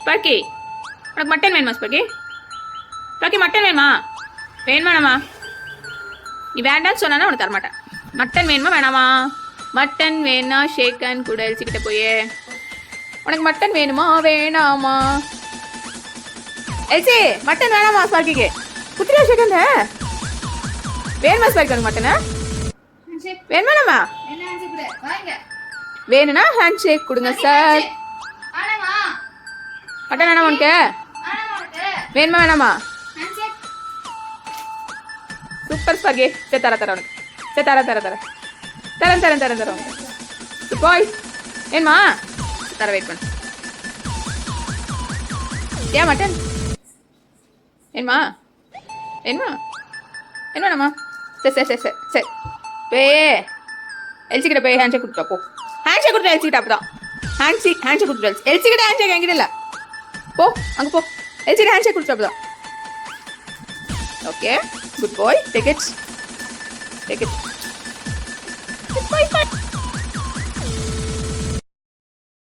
Sparky உனக்கு mutton வேணுமா sparky? Sparky mutton வேணுமா? வேணுமாண்ணாமா? நீ வேண்டான்னு சொன்னா உனக்கு தரமாட்டேன். மட்டன் வேணுமா வேணாமா? மட்டன் வேணா ஷேக்கன் கூட எல்சிக்கிட்ட போயே. உனக்கு மட்டன் வேணுமா வேணாமா? எல்சி மட்டன் வேணாமா ஸ்பார்க்கிக்கு? குத்திரியா ஷேக்கன் வேணுமா ஸ்பார்க்கி உனக்கு மட்டனா? வேணுமாண்ணாமா? வேணும்னா ஹேண்ட் ஷேக் கொடுங்க சார். மட்டன் வேணாமா உனக்கு? வேணுமா வேணாமா? Super sparky. சரி தர உனக்கு. சரி தரேன் உனக்கு. போய் வேணுமா? தர வெயிட் பண்ணு. ஏன் மட்டன் வேணுமா? வேணுமாண்ணாமா? சரி போய் எல்சிக்கிட்ட போய் ஹேண்ட் ஷேக் கொடுத்துட்டா போ. ஹேண்ட் ஷேக் கொடுத்தா எல்சிக்கிட்ட அப்பதான் ஹேண்ட் ஷேக் கொடுத்துட்டு எல்சிக்கிட்ட ஹேண்ட் ஷேக் என்கிட்ட இல்லை. போ அங்கே போ. எல்சிக்கிட்ட ஹேண்ட் ஷேக் கொடுத்துட்டா அப்பதான். Okay good bye. Take it.